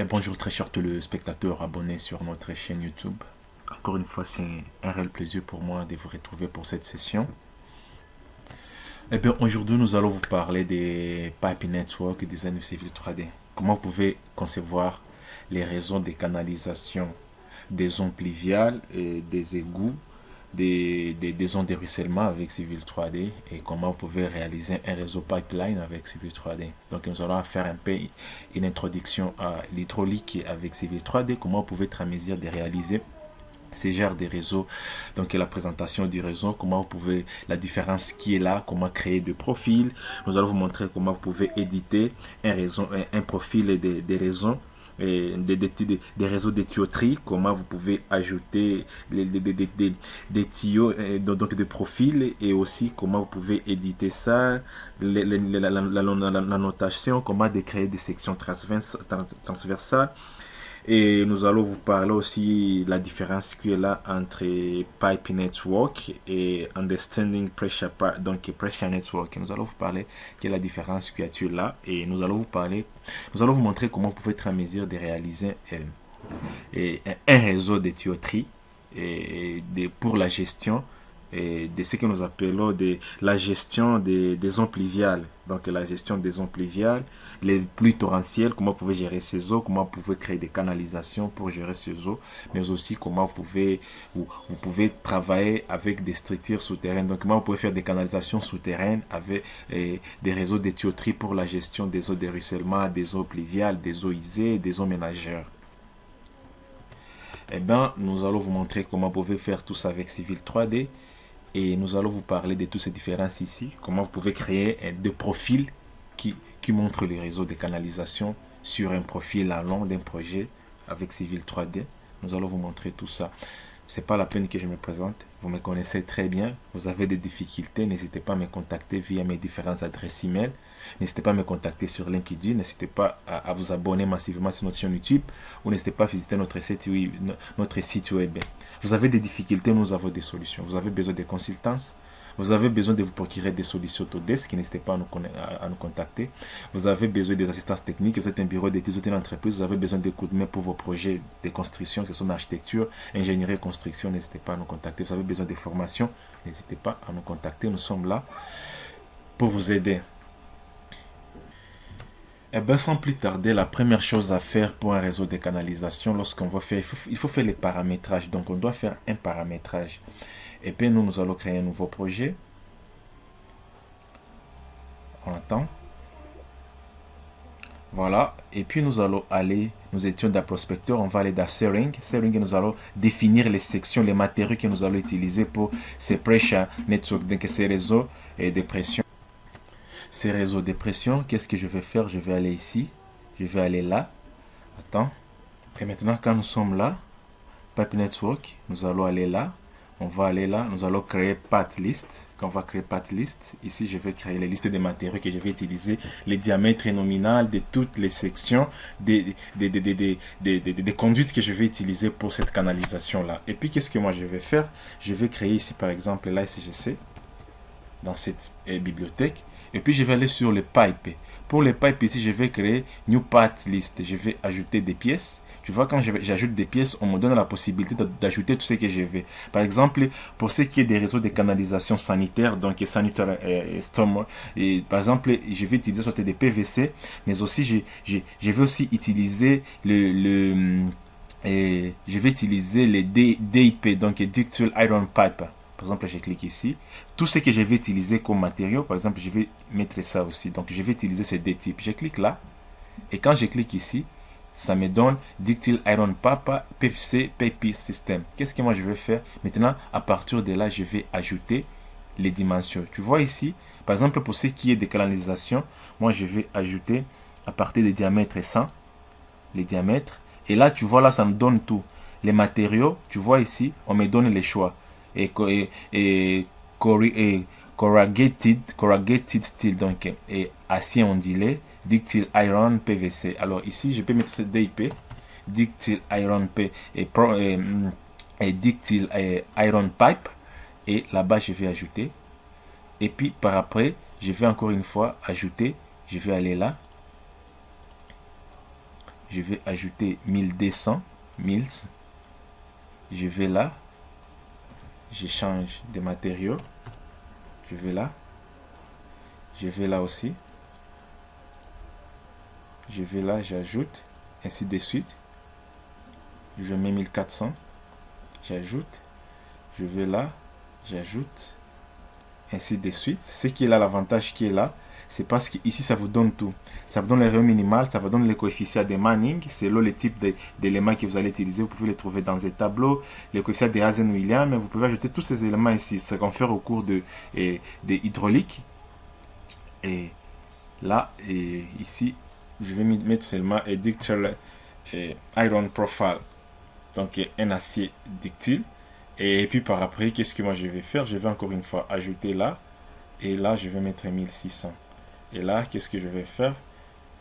Et bonjour très chers téléspectateurs abonnés sur notre chaîne YouTube. Encore une fois, c'est un réel plaisir pour moi de vous retrouver pour cette session. Et bien aujourd'hui, nous allons vous parler des pipe network et design de civil 3D. Comment vous pouvez concevoir les réseaux de canalisation des ondes pluviales, et des égouts, des zones de ruissellement avec Civil 3D et comment vous pouvez réaliser un réseau pipeline avec Civil 3D. Donc nous allons faire un peu une introduction à l'hydraulique avec Civil 3D, comment vous pouvez être en mesure de réaliser ces genres de réseaux, donc la présentation du réseau, comment vous pouvez, la différence qui est là, comment créer des profils. Nous allons vous montrer comment vous pouvez éditer un réseau, un profil des réseaux, des réseaux de tuyauterie, comment vous pouvez ajouter des tuyaux, donc des profils, et aussi comment vous pouvez éditer ça, la notation, comment créer des sections transversales. Et nous allons vous parler aussi de la différence qui est là entre Pipe Network et Understanding Pressure, donc Pressure Network. Nous allons vous parler de la différence qui est là et nous allons vous montrer comment vous pouvez être en mesure de réaliser un réseau de tuyauterie pour la gestion de ce que nous appelons la gestion des ondes pluviales. Donc la gestion des ondes pluviales, les pluies torrentielles, comment vous pouvez gérer ces eaux, comment vous pouvez créer des canalisations pour gérer ces eaux, mais aussi comment vous pouvez travailler avec des structures souterraines. Donc comment vous pouvez faire des canalisations souterraines avec des réseaux de tuyauterie pour la gestion des eaux de ruissellement, des eaux pluviales, des eaux usées, des eaux ménagères. Eh bien, nous allons vous montrer comment vous pouvez faire tout ça avec Civil 3D. Et nous allons vous parler de toutes ces différences ici. Comment vous pouvez créer des profils qui montrent les réseaux de canalisation sur un profil à long d'un projet avec Civil 3D. Nous allons vous montrer tout ça. C'est pas la peine que je me présente. Vous me connaissez très bien. Vous avez des difficultés. N'hésitez pas à me contacter via mes différentes adresses email. N'hésitez pas à me contacter sur LinkedIn. N'hésitez pas à vous abonner massivement sur notre chaîne YouTube. Ou n'hésitez pas à visiter notre site web. Vous avez des difficultés, nous avons des solutions. Vous avez besoin de consultance. Vous avez besoin de vous procurer des solutions Autodesk, n'hésitez pas à nous contacter. Vous avez besoin des assistances techniques, vous êtes un bureau d'études, vous êtes une entreprise, vous avez besoin de coups de main pour vos projets de construction, que ce soit en architecture, ingénierie, construction, n'hésitez pas à nous contacter. Vous avez besoin de formation, n'hésitez pas à nous contacter. Nous sommes là pour vous aider. Eh bien, sans plus tarder, la première chose à faire pour un réseau de canalisation, lorsqu'on va faire, il faut faire les paramétrages. Donc, on doit faire un paramétrage. Et puis, nous allons créer un nouveau projet. On attend. Voilà. Et puis, nous allons aller, nous étions dans Prospector, on va aller dans Sharing. Sharing, nous allons définir les sections, les matériaux que nous allons utiliser pour ces pressure network, donc ces réseaux de pression. Ces réseaux de pression, qu'est-ce que je vais faire? Je vais aller ici. Je vais aller là. Attends. Et maintenant, quand nous sommes là, Pipe Network, nous allons aller là. On va aller là, nous allons créer path list. Quand on va créer path list, ici je vais créer les listes des matériaux que je vais utiliser, les diamètres nominaux de toutes les sections des conduites que je vais utiliser pour cette canalisation là. Et puis qu'est-ce que moi je vais faire? Je vais créer ici par exemple la SGC dans cette bibliothèque. Et puis je vais aller sur les pipes. Pour les pipes ici, je vais créer new path list. Je vais ajouter des pièces. Tu vois, quand j'ajoute des pièces, on me donne la possibilité d'ajouter tout ce que je veux. Par exemple, pour ce qui est des réseaux de canalisation sanitaire, donc sanitaire storm, par exemple, je vais utiliser soit des PVC, mais aussi je vais aussi utiliser je vais utiliser les DIP, donc Ductile Iron Pipe. Par exemple, je clique ici. Tout ce que je vais utiliser comme matériau, par exemple, je vais mettre ça aussi. Donc, je vais utiliser ces deux types. Je clique là. Et quand je clique ici, ça me donne Ductile Iron Pipe PVC PP System. Qu'est-ce que moi je vais faire? Maintenant, à partir de là, je vais ajouter les dimensions. Tu vois ici, par exemple, pour ce qui est de canalisation, moi, je vais ajouter à partir des diamètres 100, les diamètres. Et là, tu vois, là, ça me donne tout. Les matériaux, tu vois ici, on me donne les choix. Corrugated steel, donc et acier ondulé, ductile iron PVC. Alors ici je peux mettre ce DIP, ductile iron P et ductile iron pipe, et là-bas je vais ajouter. Et puis par après je vais encore une fois ajouter. Je vais aller là, je vais ajouter 1200, 1000. Je vais là, je change de matériaux, je vais là, je vais là aussi, je vais là, j'ajoute, ainsi de suite. Je mets 1400, j'ajoute, je vais là, j'ajoute, ainsi de suite. Ce qui est là, l'avantage qui est là, c'est parce qu'ici ça vous donne tout. Ça vous donne l'erreur minimale, ça vous donne les coefficients de Manning, selon le type d'éléments que vous allez utiliser. Vous pouvez les trouver dans un tableau, les coefficients de Hazen-Williams, mais vous pouvez ajouter tous ces éléments ici, ce qu'on fait au cours de hydraulique. Et là, et ici, je vais mettre seulement Ductile Iron Profile, donc un acier ductile. Et puis par après, qu'est-ce que moi je vais faire? Je vais encore une fois ajouter là, et là je vais mettre 1600. Et là, qu'est-ce que je vais faire?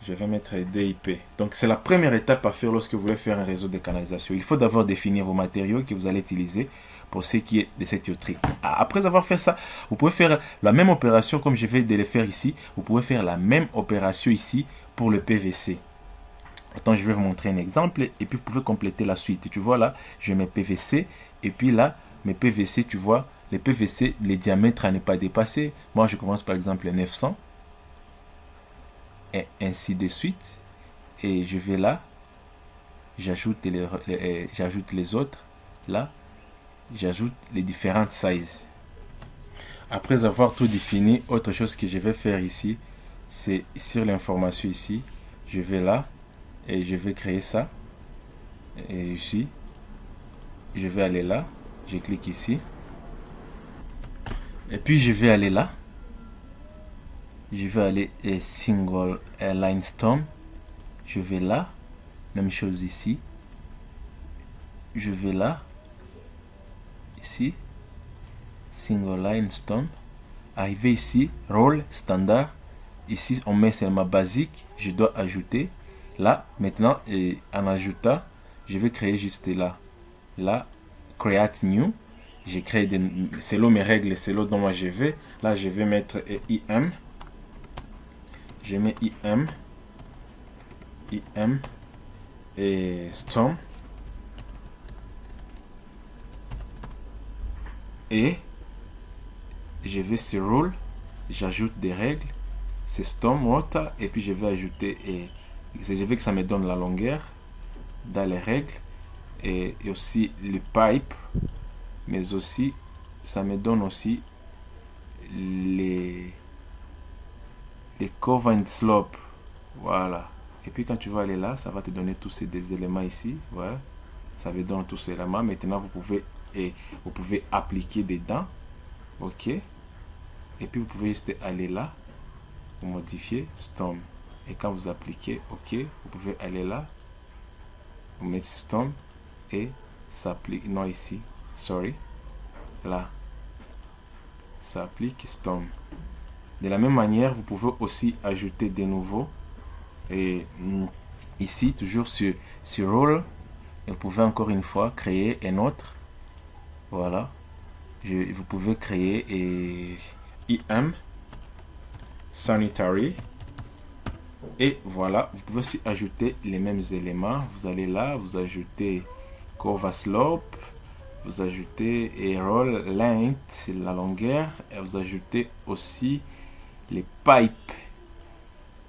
Je vais mettre DIP. Donc c'est la première étape à faire lorsque vous voulez faire un réseau de canalisation. Il faut d'abord définir vos matériaux que vous allez utiliser pour ce qui est de cette tuyauterie. Après avoir fait ça, vous pouvez faire la même opération comme je vais de le faire ici. Vous pouvez faire la même opération ici pour le PVC. Attends, je vais vous montrer un exemple et puis vous pouvez compléter la suite. Tu vois là, je mets PVC et puis là, mes PVC, tu vois, les PVC, les diamètres à ne pas dépasser. Moi, je commence par exemple à 900 et ainsi de suite. Et je vais là, j'ajoute les autres. Là, j'ajoute les différentes sizes. Après avoir tout défini, autre chose que je vais faire ici, c'est sur l'information ici, je vais là et je vais créer ça. Et ici, je vais aller là, je clique ici. Et puis je vais aller là. Je vais aller single line stomp. Je vais là. Même chose ici. Je vais là. Ici. Single line stomp. Arrivé ici. Rôle standard. Ici on met seulement basique. Je dois ajouter. Là maintenant en ajoutant. Je vais créer juste là. Là. Create new. J'ai créé selon mes règles, selon dont moi je vais. Là je vais mettre IM. Je mets IM et Storm et je vais sur Rule, j'ajoute des règles, c'est Storm Water et puis je vais ajouter et je veux que ça me donne la longueur dans les règles et aussi le pipe, mais aussi ça me donne aussi les curve and slope. Voilà. Et puis quand tu vas aller là, ça va te donner tous ces éléments ici. Voilà. Ça vous donne tous ces éléments. Maintenant, vous pouvez appliquer dedans. OK. Et puis vous pouvez juste aller là. Vous modifier Storm. Et quand vous appliquez, OK, vous pouvez aller là. Vous mettez Storm. Et ça applique. Non, ici. Sorry. Là. Ça applique Storm. De la même manière, vous pouvez aussi ajouter de nouveaux. Et ici, toujours sur Roll, vous pouvez encore une fois créer un autre. Voilà. Vous pouvez créer IM Sanitary. Et voilà, vous pouvez aussi ajouter les mêmes éléments. Vous allez là, vous ajoutez Cover Slope. Vous ajoutez Roll Length, c'est la longueur. Et vous ajoutez aussi les pipes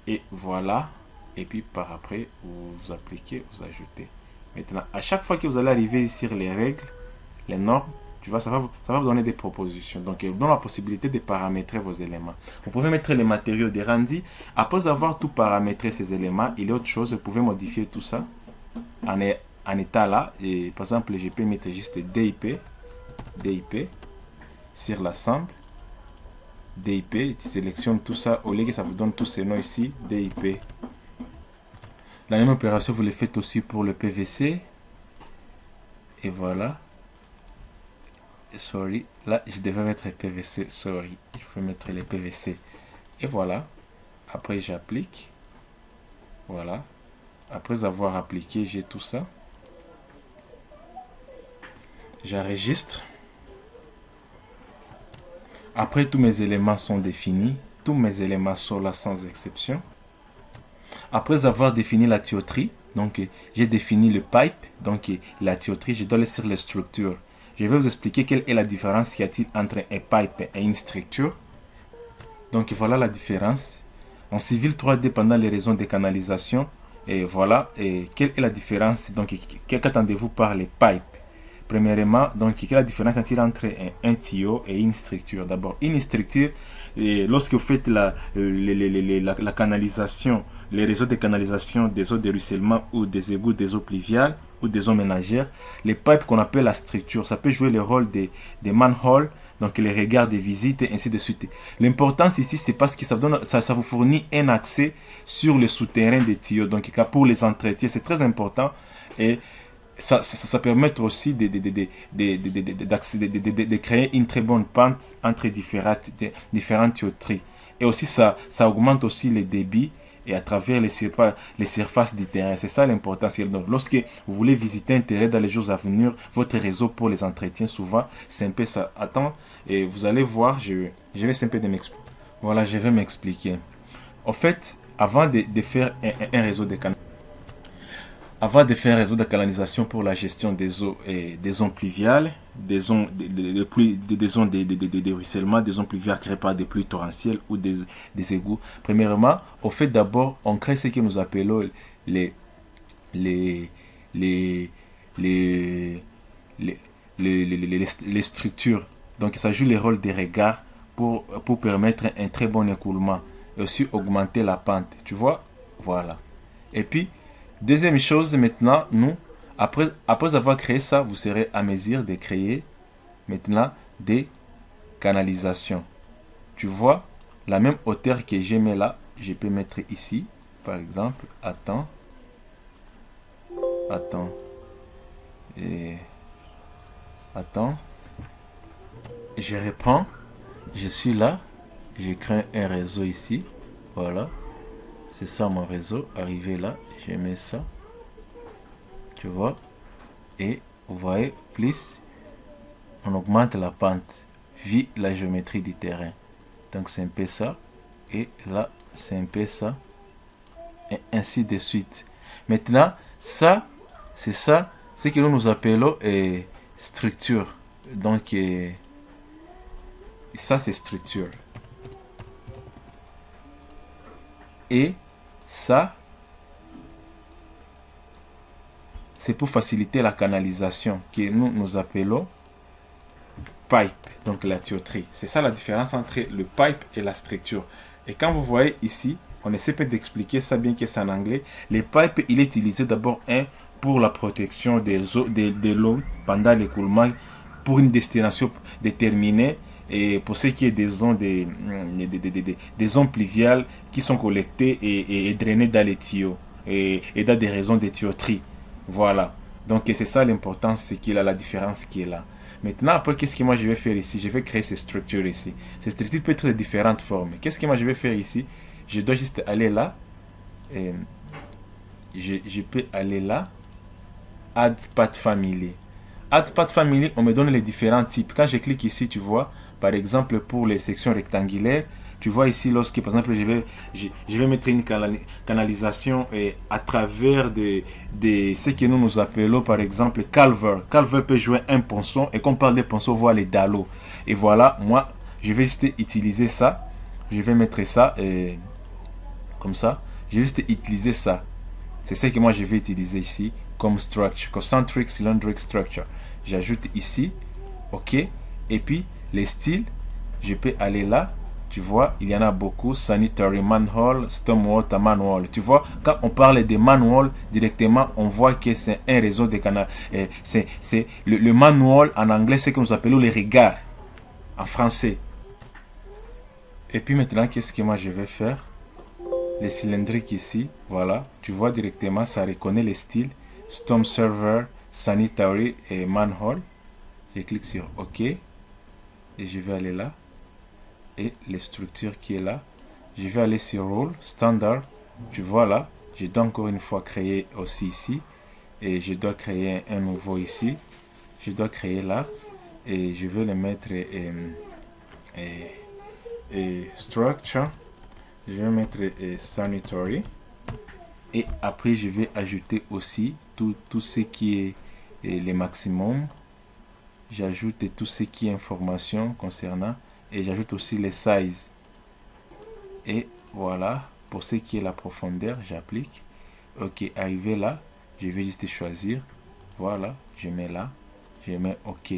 et voilà, et puis par après vous appliquez, vous ajoutez. Maintenant à chaque fois que vous allez arriver sur les règles, les normes, tu vois, ça va vous donner des propositions. Donc il vous donne la possibilité de paramétrer vos éléments. Vous pouvez mettre les matériaux de rendu. Après avoir tout paramétré ces éléments, il y a autre chose, vous pouvez modifier tout ça en état là. Et par exemple, je peux mettre juste DIP sur l'ensemble. DIP, tu sélectionnes tout ça, au lieu que ça vous donne tous ces noms ici, DIP. La même opération, vous le faites aussi pour le PVC. Et voilà. Sorry, là je devais mettre PVC, sorry. Il faut mettre les PVC. Et voilà. Après j'applique. Voilà. Après avoir appliqué, j'ai tout ça. J'enregistre. Après, tous mes éléments sont définis. Tous mes éléments sont là sans exception. Après avoir défini la tuyauterie, Donc, j'ai défini le pipe, donc la tuyauterie, je dois aller sur les structures. Je vais vous expliquer quelle est la différence qu'il y a-t-il entre un pipe et une structure. Donc, voilà la différence. En civil 3D, pendant les réseaux de canalisation, et voilà, et quelle est la différence, donc, qu'attendez-vous par les pipes? Premièrement, donc, quelle est la différence entre un tuyau et une structure? D'abord, une structure, et lorsque vous faites la canalisation, les réseaux de canalisation des eaux de ruissellement ou des égouts des eaux pluviales ou des eaux ménagères, les pipes qu'on appelle la structure, ça peut jouer le rôle des manholes, donc les regards des visites et ainsi de suite. L'importance ici, c'est parce que ça vous fournit un accès sur le souterrain des tuyaux, donc pour les entretiens, c'est très important. Et ça permet aussi de créer une très bonne pente entre différentes tuyauteries. Et aussi, ça augmente aussi les débits et à travers les surfaces du terrain. C'est ça l'importance. Donc, lorsque vous voulez visiter un terrain dans les jours à venir, votre réseau pour les entretiens, souvent, c'est un peu ça. Attends, et vous allez voir, je vais un peu de m'expliquer. Voilà, je vais m'expliquer. En fait, avant de faire un réseau de canaux, avant de faire un réseau de canalisation pour la gestion des eaux et des zones pluviales, des zones de ruissellement, des zones pluviales créées par des pluies torrentielles ou des égouts, premièrement, on fait d'abord, on crée ce que nous appelons les les les les les structures. Donc ça joue le rôle des regards pour permettre un très bon écoulement et aussi augmenter la pente. Tu vois? Voilà. Et puis, deuxième chose maintenant, nous, après avoir créé ça, vous serez à mesure de créer maintenant des canalisations. Tu vois, la même hauteur que j'ai mis là, je peux mettre ici, par exemple. Attends. Et attends. Je reprends. Je suis là. Je crée un réseau ici. Voilà. C'est ça mon réseau. Arrivé là, je mets ça. Tu vois. Et vous voyez, plus on augmente la pente vu la géométrie du terrain. Donc c'est un peu ça. Et là, c'est un peu ça. Et ainsi de suite. Maintenant, ça, c'est ça, ce que nous appelons structure. Donc, ça, c'est structure. Et ça, c'est pour faciliter la canalisation que nous appelons pipe, donc la tuyauterie. C'est ça la différence entre le pipe et la structure. Et quand vous voyez ici, on essaie peut-être d'expliquer ça bien que c'est en anglais. Les pipes, il est utilisé d'abord pour la protection de l'eau pendant l'écoulement pour une destination déterminée et pour ce qui est des zones des zones pluviales qui sont collectées et drainées dans les tuyaux et dans des raisons de tuyauterie. Voilà. Donc c'est ça l'importance, c'est qu'il a la différence qui est là. Maintenant, après, qu'est-ce que moi je vais faire ici? Je vais créer ces structures ici. Ces structures peuvent être de différentes formes. Qu'est-ce que moi je vais faire ici? Je dois juste aller là. Et je peux aller là. Add Path Family. Add Path Family, on me donne les différents types. Quand je clique ici, tu vois, par exemple, pour les sections rectangulaires, tu vois ici, lorsque, par exemple, je vais mettre une canalisation à travers ce que nous appelons, par exemple, calver. Calver peut jouer un ponçon, et quand on parle de ponçon, on voit les dallots. Et voilà, moi, je vais juste utiliser ça. Je vais mettre ça, comme ça. Je vais juste utiliser ça. C'est ce que moi, je vais utiliser ici, comme structure, concentric cylindric structure. J'ajoute ici, ok. Et puis, les styles, je peux aller là. Tu vois, il y en a beaucoup. Sanitary manhole, stormwater manhole. Tu vois, quand on parle de manhole, directement, on voit que c'est un réseau de canaux. C'est le manhole en anglais, c'est ce que nous appelons les regards en français. Et puis maintenant, qu'est-ce que moi je vais faire? Les cylindriques ici, voilà. Tu vois directement, ça reconnaît les styles. Storm server, sanitary et manhole. Je clique sur OK. Et je vais aller là. Et les structures qui est là, je vais aller sur Rule, Standard, tu vois là, je dois encore une fois créer aussi ici, et je dois créer un nouveau ici, je dois créer là, et je vais le mettre Structure, je vais mettre Sanitary, Et après, je vais ajouter aussi tout ce qui est les maximums. J'ajoute tout ce qui est information concernant. Et j'ajoute aussi les sizes. Et voilà, pour ce qui est la profondeur, j'applique. Ok, arrivé là, je vais juste choisir. Voilà, je mets là. Je mets OK.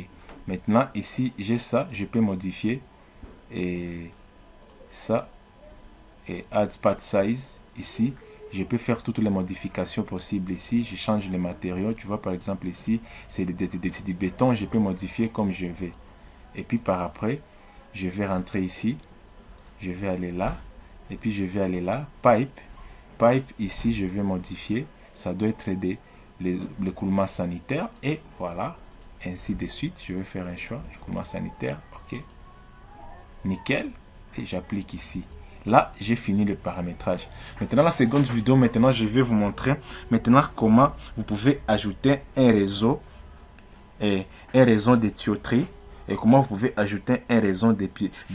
Maintenant, ici, j'ai ça. Je peux modifier. Et ça. Et add part size. Ici, je peux faire toutes les modifications possibles ici. Je change les matériaux. Tu vois, par exemple, ici, c'est du béton. Je peux modifier comme je veux. Et puis, par après, je vais rentrer ici. Je vais aller là. Et puis, je vais aller là. Pipe. Pipe, ici, je vais modifier. Ça doit être l'écoulement sanitaire. Et voilà. Ainsi de suite. Je vais faire un choix. Écoulement sanitaire. OK. Nickel. Et j'applique ici. Là, j'ai fini le paramétrage. Maintenant, la seconde vidéo, maintenant, je vais vous montrer maintenant comment vous pouvez ajouter un réseau de tuyauterie et comment vous pouvez ajouter un réseau de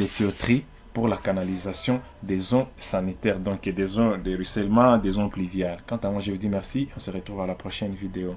tuyauterie pour la canalisation des zones sanitaires, donc des zones de ruissellement, des zones pluviales. Quant à moi, je vous dis merci. On se retrouve à la prochaine vidéo.